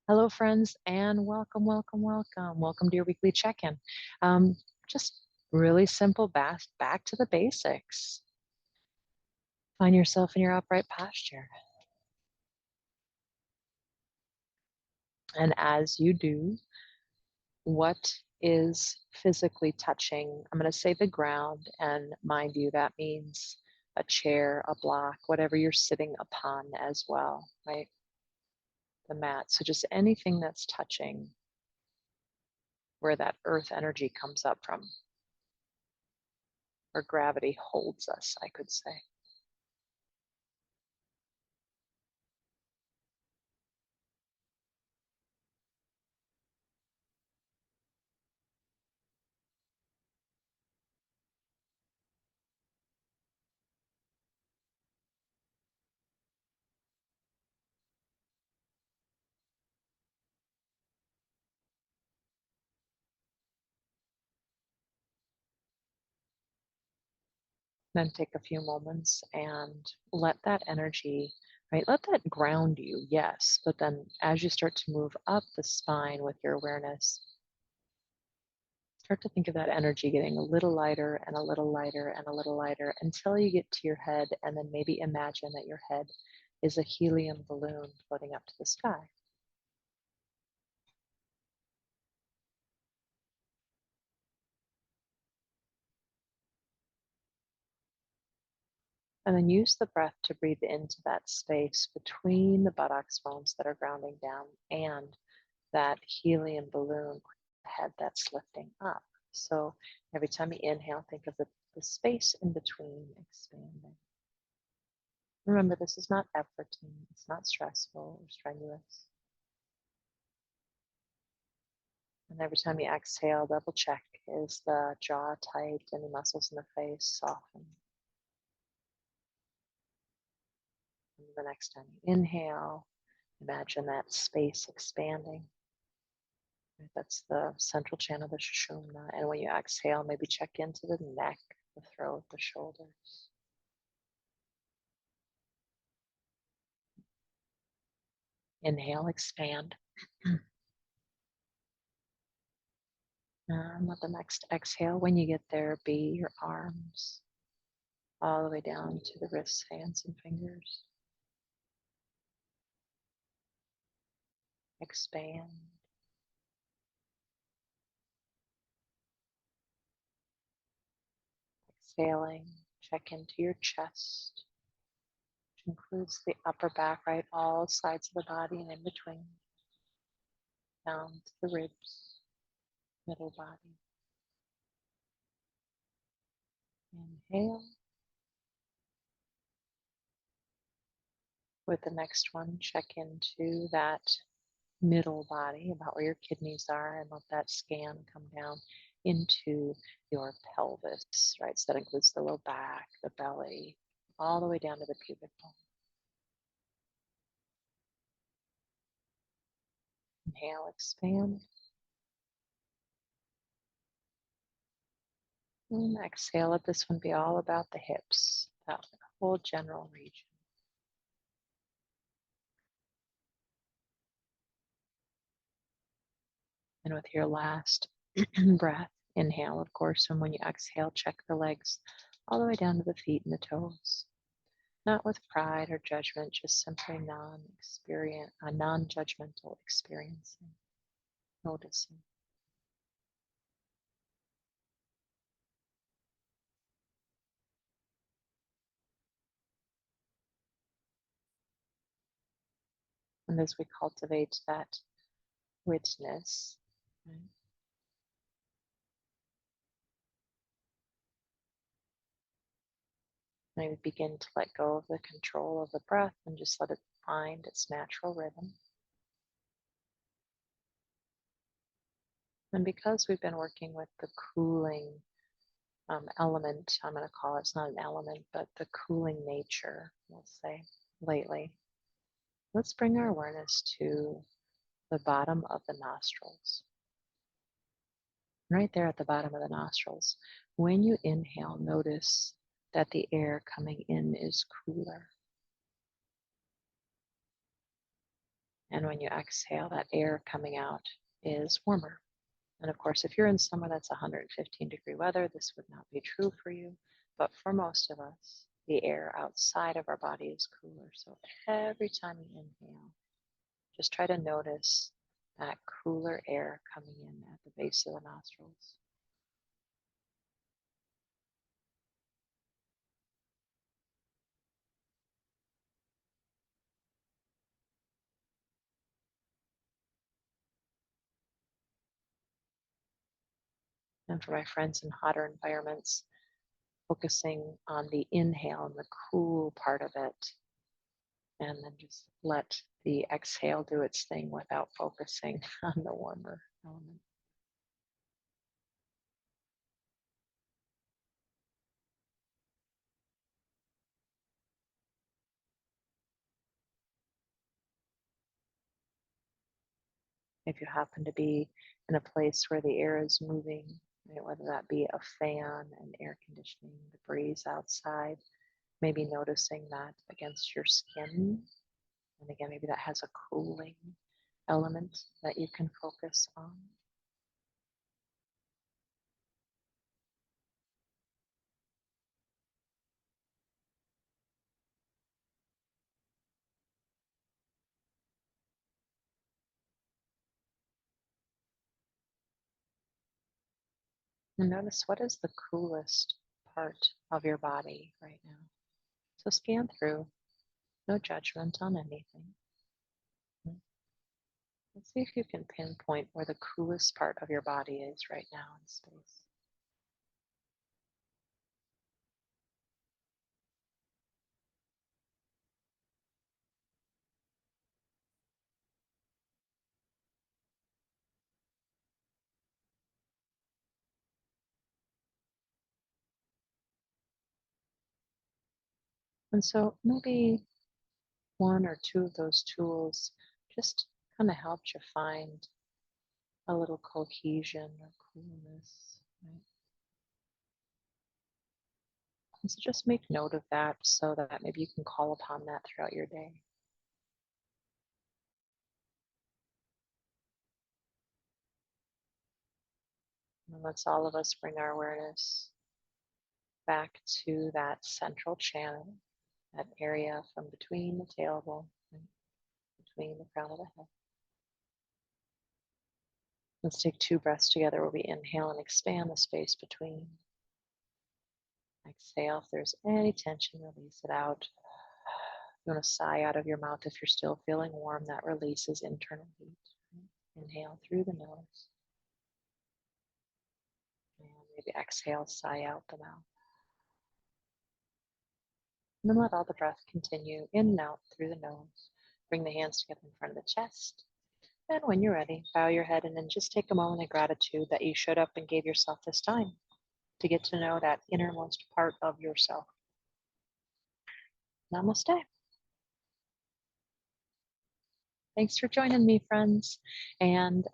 Hello, friends, and welcome, welcome, welcome. Welcome to your weekly check-in. Just really simple, back to the basics. Find yourself in your upright posture. And as you do, what is physically touching? I'm going to say the ground, and mind you, that means a chair, a block, whatever you're sitting upon as well, right? The mat. So just anything that's touching where that earth energy comes up from, or gravity holds us, I could say. Then take a few moments and let that energy, right? Let that ground you, yes. But then as you start to move up the spine with your awareness, start to think of that energy getting a little lighter and a little lighter and a little lighter until you get to your head. And then maybe imagine that your head is a helium balloon floating up to the sky. And then use the breath to breathe into that space between the buttocks bones that are grounding down and that helium balloon head that's lifting up. So every time you inhale, think of the space in between expanding. Remember, this is not efforting, it's not stressful or strenuous. And every time you exhale, double check, is the jaw tight, any muscles in the face soften. And the next time you inhale, imagine that space expanding. That's the central channel of the Sushumna. And when you exhale, maybe check into the neck, the throat, the shoulders. Inhale, expand. And let the next exhale, when you get there, be your arms all the way down to the wrists, hands, and fingers. Expand. Exhaling, check into your chest, which includes the upper back, right? All sides of the body and in between. Down to the ribs, middle body. Inhale. With the next one, check into that middle body, about where your kidneys are, and let that scan come down into your pelvis, right? So that includes the low back, the belly, all the way down to the pubic bone. Inhale, expand. And exhale, let this one be all about the hips, that whole general region. And with your last breath, inhale, of course, and when you exhale, check the legs all the way down to the feet and the toes. Not with pride or judgment, just simply non-judgmental experiencing, noticing. And as we cultivate that witness, right, maybe begin to let go of the control of the breath and just let it find its natural rhythm. And because we've been working with the cooling element, I'm going to call it, it's not an element, but the cooling nature, we'll say, lately, let's bring our awareness to the bottom of the nostrils. Right there at the bottom of the nostrils. When you inhale, notice that the air coming in is cooler. And when you exhale, that air coming out is warmer. And of course, if you're in somewhere that's 115-degree weather, this would not be true for you. But for most of us, the air outside of our body is cooler. So every time you inhale, just try to notice that cooler air coming in at the base of the nostrils. And for my friends in hotter environments, focusing on the inhale and the cool part of it, and then just let the exhale do its thing without focusing on the warmer element. If you happen to be in a place where the air is moving, right, whether that be a fan and air conditioning, the breeze outside, maybe noticing that against your skin. And again, maybe that has a cooling element that you can focus on. And notice what is the coolest part of your body right now. So scan through, no judgment on anything. Let's see if you can pinpoint where the coolest part of your body is right now in space. And so maybe one or two of those tools just kind of helped you find a little cohesion or coolness. Right? And so just make note of that so that maybe you can call upon that throughout your day. And let's all of us bring our awareness back to that central channel, that area from between the tailbone and between the crown of the head. Let's take 2 breaths together where we inhale and expand the space between. Exhale, if there's any tension, release it out. You want to sigh out of your mouth if you're still feeling warm. That releases internal heat. Inhale through the nose. And maybe exhale, sigh out the mouth. And then let all the breath continue in and out through the nose. Bring the hands together in front of the chest. And when you're ready, bow your head and then just take a moment of gratitude that you showed up and gave yourself this time to get to know that innermost part of yourself. Namaste. Thanks for joining me, friends. And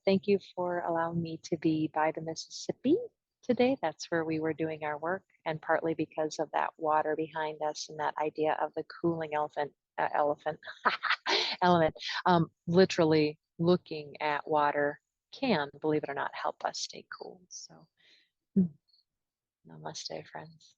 thank you for allowing me to be by the Mississippi today. That's where we were doing our work, and partly because of that water behind us and that idea of the cooling element. Literally looking at water can, believe it or not, help us stay cool. So, namaste, friends.